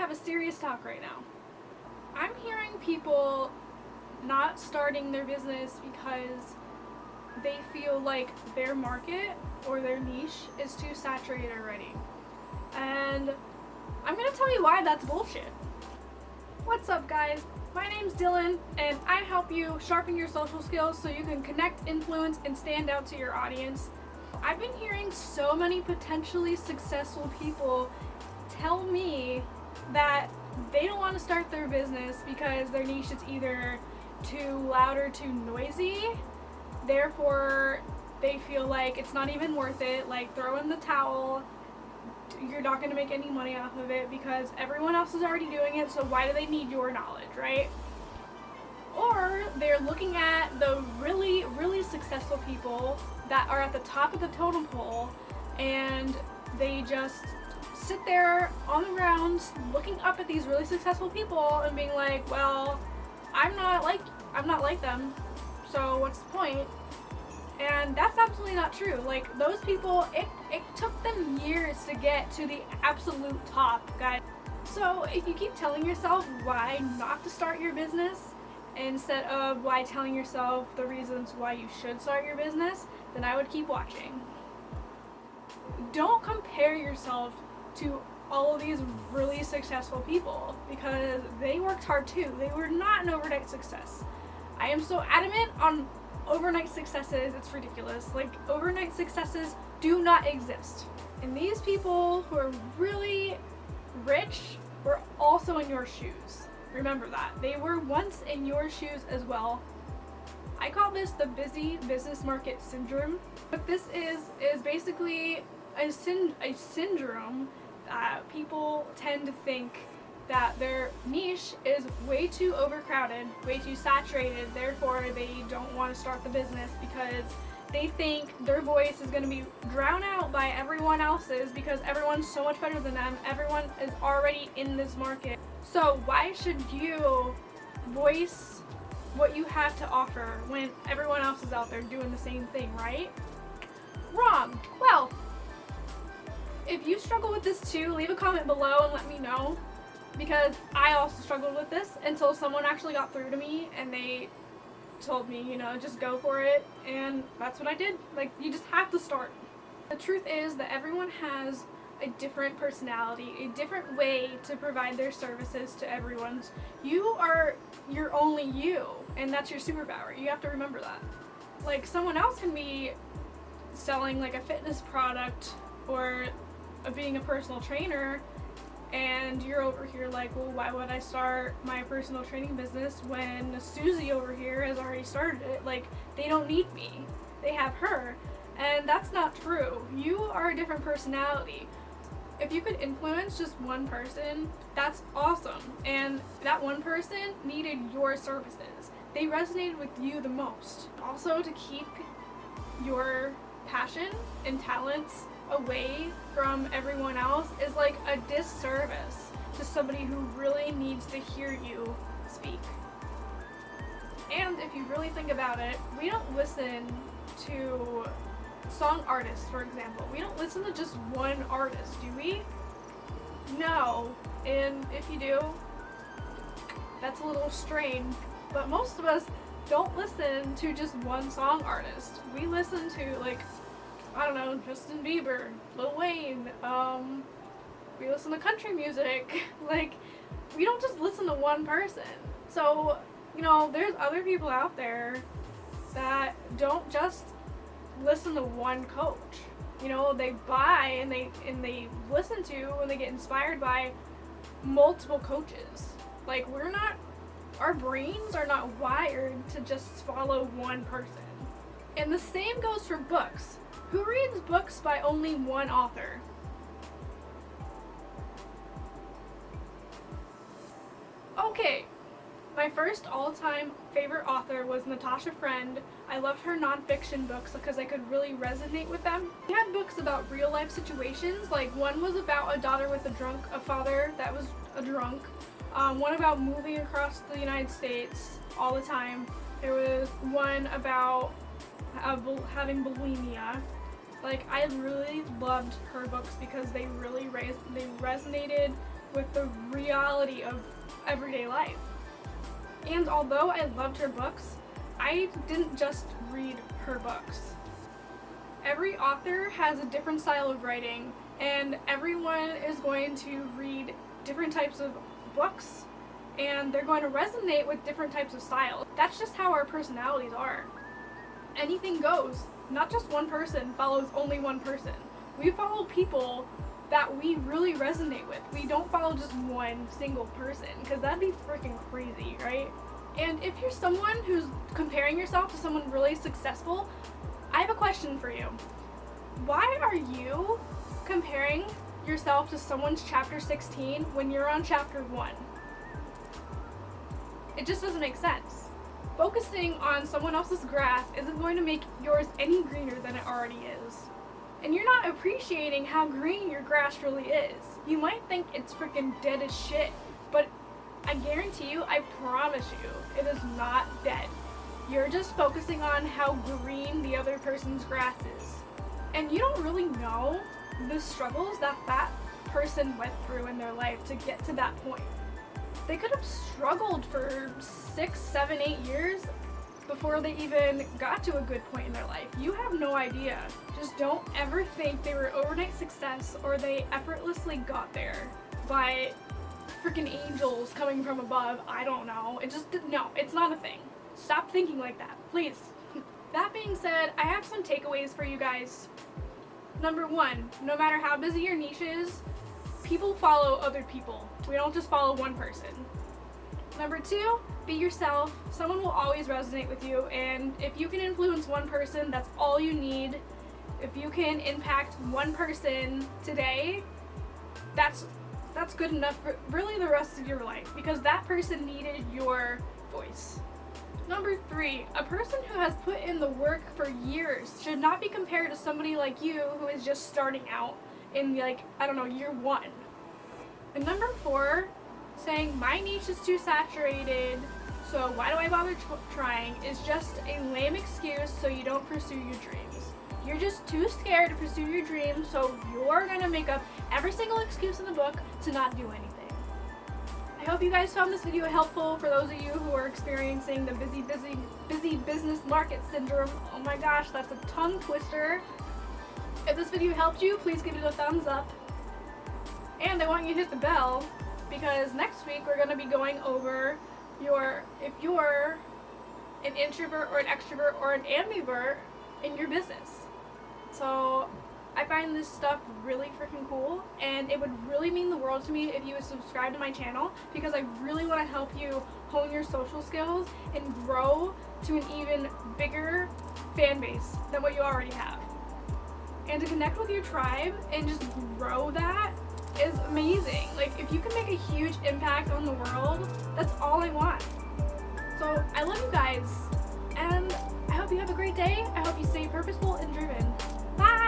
have a serious talk right now. I'm hearing people not starting their business because they feel like their market or their niche is too saturated already. And I'm gonna tell you why that's bullshit. What's up, guys? My name's Dylan, and I help you sharpen your social skills so you can connect, influence, and stand out to your audience. I've been hearing so many potentially successful people tell me that they don't want to start their business because their niche is either too loud or too noisy. Therefore, they feel like it's not even worth it, like throw in the towel. You're not going to make any money off of it because everyone else is already doing it, so why do they need your knowledge, right? Or they're looking at the really, really successful people that are at the top of the totem pole, and they just sit there on the ground looking up at these really successful people and being like, well, I'm not like them, so what's the point? And that's absolutely not true. Like, those people, it took them years to get to the absolute top, guys. So if you keep telling yourself why not to start your business instead of why telling yourself the reasons why you should start your business, then I would keep watching. Don't compare yourself to all of these really successful people because they worked hard too. They were not an overnight success. I am so adamant on overnight successes, it's ridiculous. Like, overnight successes do not exist. And these people who are really rich were also in your shoes. Remember that. They were once in your shoes as well. I call this the busy business market syndrome. What this is basically a syndrome that people tend to think that their niche is way too overcrowded, way too saturated, therefore they don't want to start the business because they think their voice is going to be drowned out by everyone else's because everyone's so much better than them. Everyone is already in this market. So why should you voice what you have to offer when everyone else is out there doing the same thing, right? Wrong. Well, if you struggle with this too, leave a comment below and let me know. Because I also struggled with this until someone actually got through to me and they told me, you know, just go for it, and that's what I did. Like, you just have to start. The truth is that everyone has a different personality, a different way to provide their services to everyone. You are your only you, and that's your superpower. You have to remember that. Like, someone else can be selling like a fitness product or being a personal trainer, and you're over here like, well, why would I start my personal training business when Susie over here has already started it? Like, they don't need me. They have her. And that's not true. You are a different personality. If you could influence just one person, that's awesome. And that one person needed your services. They resonated with you the most. Also, to keep your passion and talents away from everyone else is like a disservice to somebody who really needs to hear you speak. And if you really think about it, we don't listen to song artists, for example. We don't listen to just one artist, do we? No. And if you do, that's a little strange. But most of us don't listen to just one song artist. We listen to, like, I don't know, Justin Bieber, Lil Wayne, we listen to country music. Like, we don't just listen to one person. So, you know, there's other people out there that don't just listen to one coach. You know, they buy and they listen to and they get inspired by multiple coaches. Like, our brains are not wired to just follow one person. And the same goes for books. Who reads books by only one author? Okay, my first all-time favorite author was Natasha Friend. I loved her nonfiction books because I could really resonate with them. She had books about real-life situations, like one was about a daughter with a father that was a drunk. One about moving across the United States all the time. There was one about having bulimia. Like, I really loved her books because they really resonated with the reality of everyday life. And although I loved her books, I didn't just read her books. Every author has a different style of writing, and everyone is going to read different types of books, and they're going to resonate with different types of styles. That's just how our personalities are. Anything goes. Not just one person follows only one person. We follow people that we really resonate with. We don't follow just one single person, because that'd be freaking crazy, right? And if you're someone who's comparing yourself to someone really successful, I have a question for you. Why are you comparing yourself to someone's chapter 16 when you're on chapter 1? It just doesn't make sense. Focusing on someone else's grass isn't going to make yours any greener than it already is. And you're not appreciating how green your grass really is. You might think it's freaking dead as shit, but I guarantee you, I promise you, it is not dead. You're just focusing on how green the other person's grass is. And you don't really know the struggles that that person went through in their life to get to that point. They could have struggled for 6, 7, 8 years before they even got to a good point in their life. You have no idea. Just don't ever think they were overnight success or they effortlessly got there by freaking angels coming from above. I don't know. No, it's not a thing. Stop thinking like that, please. That being said, I have some takeaways for you guys. Number 1, no matter how busy your niche is, people follow other people. We don't just follow one person. Number 2, be yourself. Someone will always resonate with you, and if you can influence one person, that's all you need. If you can impact one person today, that's good enough for really the rest of your life, because that person needed your voice. Number 3, a person who has put in the work for years should not be compared to somebody like you who is just starting out in year 1. And number 4, saying my niche is too saturated, so why do I bother trying, is just a lame excuse so you don't pursue your dreams. You're just too scared to pursue your dreams, so you're gonna make up every single excuse in the book to not do anything. I hope you guys found this video helpful for those of you who are experiencing the busy business market syndrome. Oh my gosh, that's a tongue twister. If this video helped you, please give it a thumbs up. And I want you to hit the bell, because next week we're going to be going over if you're an introvert or an extrovert or an ambivert in your business. So I find this stuff really freaking cool, and it would really mean the world to me if you would subscribe to my channel, because I really want to help you hone your social skills and grow to an even bigger fan base than what you already have. And to connect with your tribe and just grow that is amazing. Like, if you can make a huge impact on the world, that's all I want. So I love you guys, and I hope you have a great day. I hope you stay purposeful and driven. Bye!